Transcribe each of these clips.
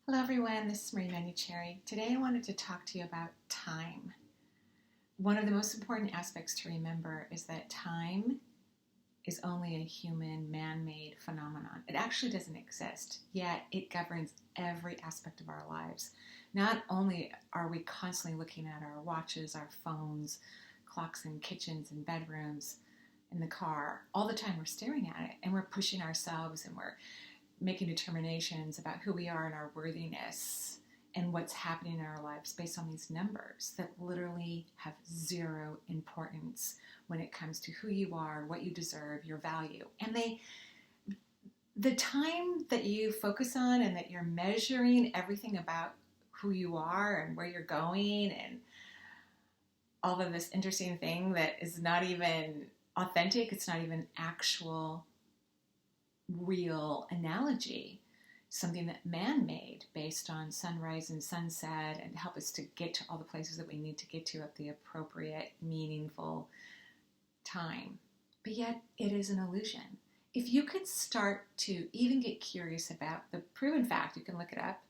Hello everyone, this is Marie Manucherry. Today I wanted to talk to you about time. One of the most important aspects to remember is that time is only a human, man-made phenomenon. It actually doesn't exist, yet it governs every aspect of our lives. Not only are we constantly looking at our watches, our phones, clocks in kitchens and bedrooms, in the car, all the time we're staring at it and we're pushing ourselves and we're making determinations about who we are and our worthiness and what's happening in our lives based on these numbers that literally have zero importance when it comes to who you are, what you deserve, your value. And the time that you focus on and that you're measuring everything about who you are and where you're going and all of this interesting thing that is not even authentic, it's not even actual real analogy, something that man made based on sunrise and sunset and help us to get to all the places that we need to get to at the appropriate, meaningful time. But yet it is an illusion. If you could start to even get curious about the proven fact, you can look it up,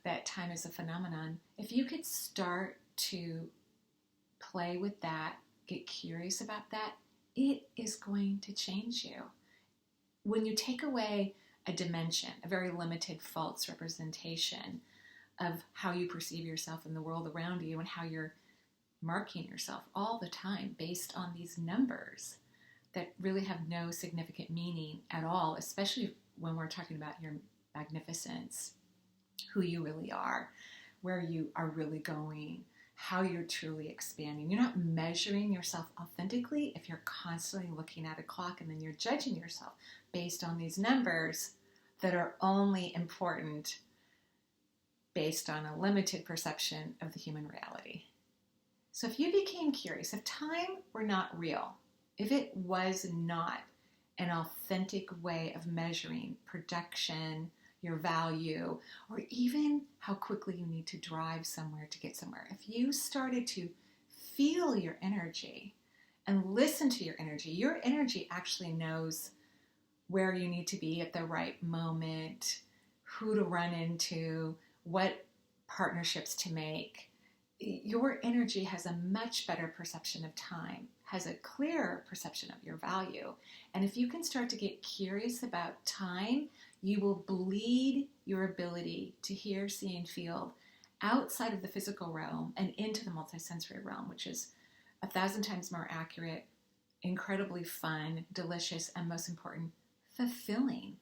that time is a phenomenon. If you could start to play with that, get curious about that, it is going to change you. When you take away a dimension, a very limited false representation of how you perceive yourself in the world around you and how you're marking yourself all the time based on these numbers that really have no significant meaning at all, especially when we're talking about your magnificence, who you really are, where you are really going, how you're truly expanding. You're not measuring yourself authentically if you're constantly looking at a clock and then you're judging yourself based on these numbers that are only important based on a limited perception of the human reality. So if you became curious, if time were not real, if it was not an authentic way of measuring production, your value, or even how quickly you need to drive somewhere to get somewhere, if you started to feel your energy and listen to your energy actually knows where you need to be at the right moment, who to run into, what partnerships to make. Your energy has a much better perception of time, has a clearer perception of your value. And if you can start to get curious about time, you will bleed your ability to hear, see, and feel outside of the physical realm and into the multisensory realm, which is 1,000 times more accurate, incredibly fun, delicious, and most important, fulfilling.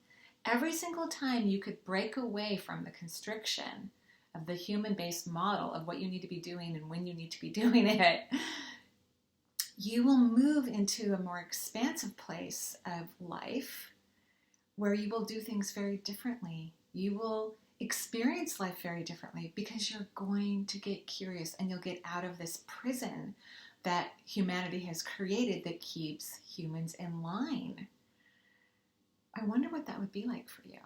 Every single time you could break away from the constriction of the human-based model of what you need to be doing and when you need to be doing it, you will move into a more expansive place of life where you will do things very differently. You will experience life very differently because you're going to get curious and you'll get out of this prison that humanity has created that keeps humans in line. I wonder what that would be like for you.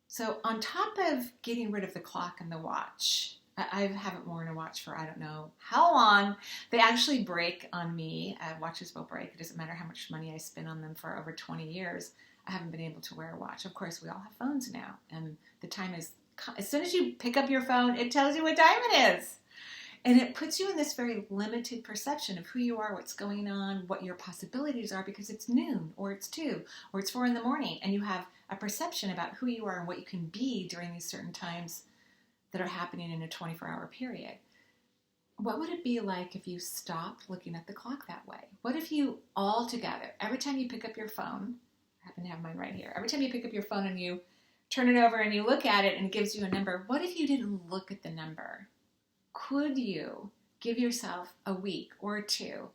So on top of getting rid of the clock and the watch, I haven't worn a watch for I don't know how long. They actually break on me. Watches will break. It doesn't matter how much money I spend on them for over 20 years. I haven't been able to wear a watch. Of course, we all have phones now. And the time is, as soon as you pick up your phone, it tells you what time it is. And it puts you in this very limited perception of who you are, what's going on, what your possibilities are, because it's noon, or it's 2, or it's 4 in the morning, and you have a perception about who you are and what you can be during these certain times that are happening in a 24-hour period. What would it be like if you stopped looking at the clock that way? What if you all together, every time you pick up your phone, I happen to have mine right here, every time you pick up your phone and you turn it over and you look at it and it gives you a number, what if you didn't look at the number? Could you give yourself a week or 2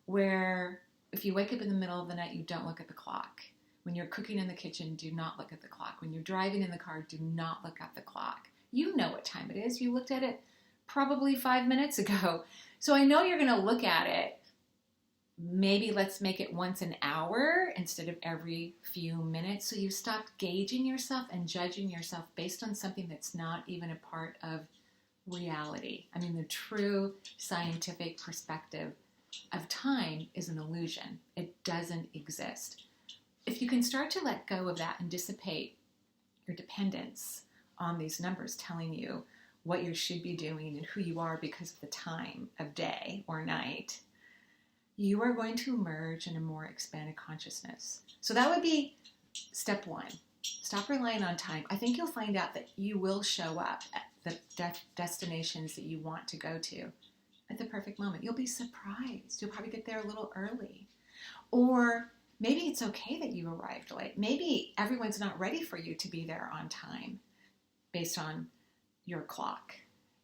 where if you wake up in the middle of the night, you don't look at the clock? When you're cooking in the kitchen, do not look at the clock. When you're driving in the car, do not look at the clock. You know what time it is. You looked at it probably 5 minutes ago. So I know you're going to look at it. Maybe let's make it once an hour instead of every few minutes. So you stop gauging yourself and judging yourself based on something that's not even a part of reality. I mean, the true scientific perspective of time is an illusion. It doesn't exist. If you can start to let go of that and dissipate your dependence on these numbers telling you what you should be doing and who you are because of the time of day or night, you are going to emerge in a more expanded consciousness. So that would be step one. Stop relying on time. I think you'll find out that you will show up at the destinations that you want to go to at the perfect moment. You'll be surprised. You'll probably get there a little early. Or maybe it's okay that you arrived late. Maybe everyone's not ready for you to be there on time based on your clock,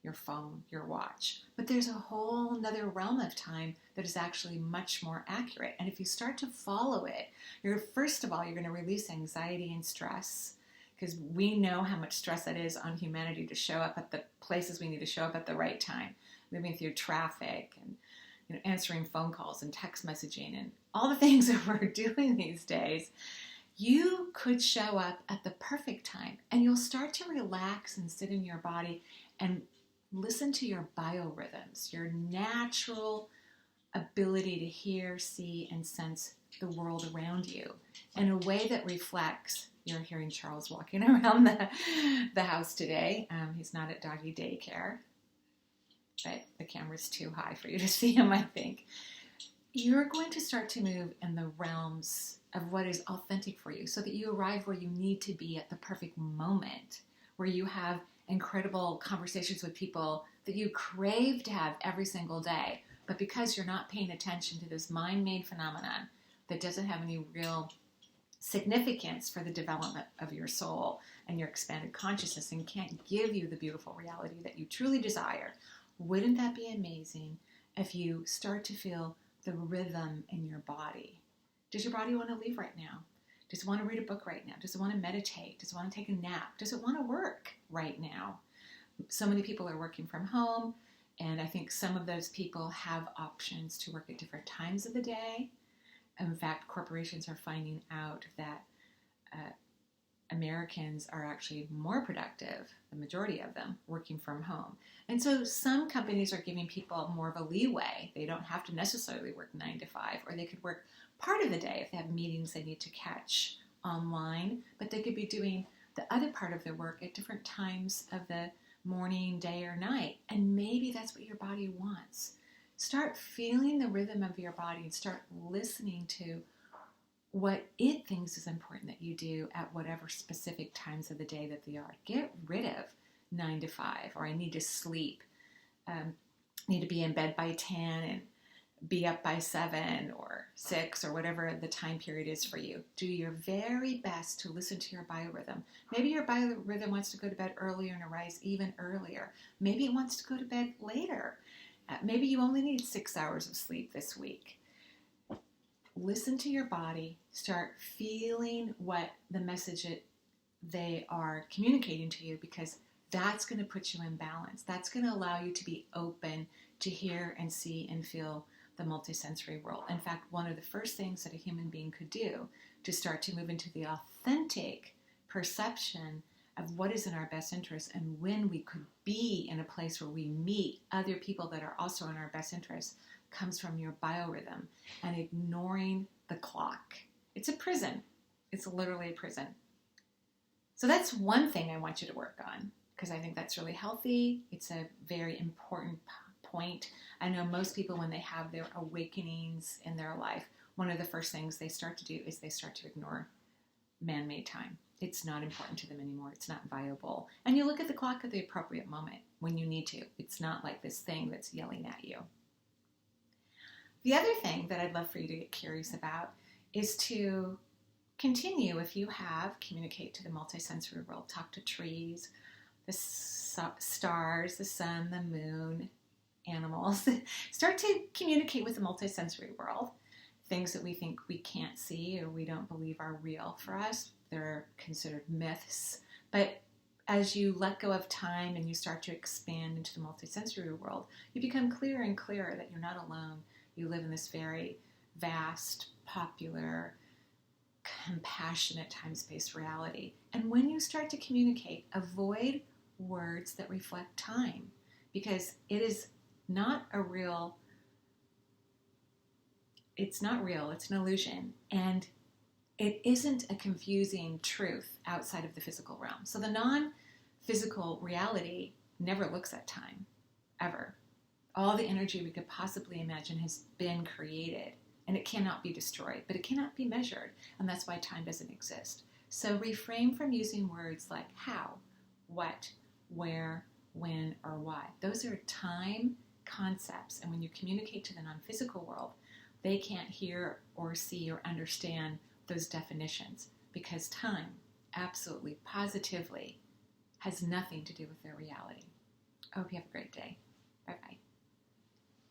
your phone, your watch. But there's a whole nother realm of time that is actually much more accurate. And if you start to follow it, first of all, you're going to release anxiety and stress, because we know how much stress that is on humanity to show up at the places we need to show up at the right time, moving through traffic and answering phone calls and text messaging and all the things that we're doing these days. You could show up at the perfect time, and you'll start to relax and sit in your body and listen to your biorhythms, your natural ability to hear, see, and sense the world around you in a way that reflects. You're hearing Charles walking around the house today. He's not at doggy daycare, but the camera's too high for you to see him, I think. You're going to start to move in the realms of what is authentic for you so that you arrive where you need to be at the perfect moment, where you have incredible conversations with people that you crave to have every single day. But because you're not paying attention to this mind-made phenomenon that doesn't have any real significance for the development of your soul and your expanded consciousness and can't give you the beautiful reality that you truly desire, wouldn't that be amazing if you start to feel the rhythm in your body? Does your body want to leave right now? Does it want to read a book right now? Does it want to meditate? Does it want to take a nap? Does it want to work right now? So many people are working from home, and I think some of those people have options to work at different times of the day. In fact, corporations are finding out that Americans are actually more productive, the majority of them, working from home. And so some companies are giving people more of a leeway. They don't have to necessarily work 9 to 5, or they could work part of the day if they have meetings they need to catch online, but they could be doing the other part of their work at different times of the morning, day, or night. And maybe that's what your body wants. Start feeling the rhythm of your body and start listening to what it thinks is important that you do at whatever specific times of the day that they are. Get rid of 9 to 5, or I need to sleep, need to be in bed by 10 and be up by 7 or 6 or whatever the time period is for you. Do your very best to listen to your biorhythm. Maybe your biorhythm wants to go to bed earlier and arise even earlier. Maybe it wants to go to bed later. Maybe you only need 6 hours of sleep this week. Listen to your body. Start feeling what the message they are communicating to you, because that's going to put you in balance. That's going to allow you to be open to hear and see and feel the multisensory world. In fact, one of the first things that a human being could do to start to move into the authentic perception of what is in our best interest and when we could be in a place where we meet other people that are also in our best interest comes from your biorhythm and ignoring the clock. It's a prison. It's literally a prison. So that's one thing I want you to work on, because I think that's really healthy. It's a very important point. I know most people, when they have their awakenings in their life, one of the first things they start to do is they start to ignore man-made time. It's not important to them anymore. It's not viable. And you look at the clock at the appropriate moment when you need to. It's not like this thing that's yelling at you. The other thing that I'd love for you to get curious about is to continue, if you have, communicate to the multisensory world. Talk to trees, the stars, the sun, the moon, animals. Start to communicate with the multisensory world. Things that we think we can't see or we don't believe are real for us, they're considered myths. But as you let go of time and you start to expand into the multisensory world, you become clearer and clearer that you're not alone. You live in this very vast, popular, compassionate time-space reality. And when you start to communicate, avoid words that reflect time, because it is not a real, it's not real, it's an illusion. And it isn't a confusing truth outside of the physical realm. So the physical reality never looks at time, ever. All the energy we could possibly imagine has been created, and it cannot be destroyed, but it cannot be measured, and that's why time doesn't exist. So refrain from using words like how, what, where, when, or why. Those are time concepts, and when you communicate to the non-physical world, they can't hear or see or understand those definitions, because time, absolutely, positively, has nothing to do with their reality. I hope you have a great day. Bye-bye.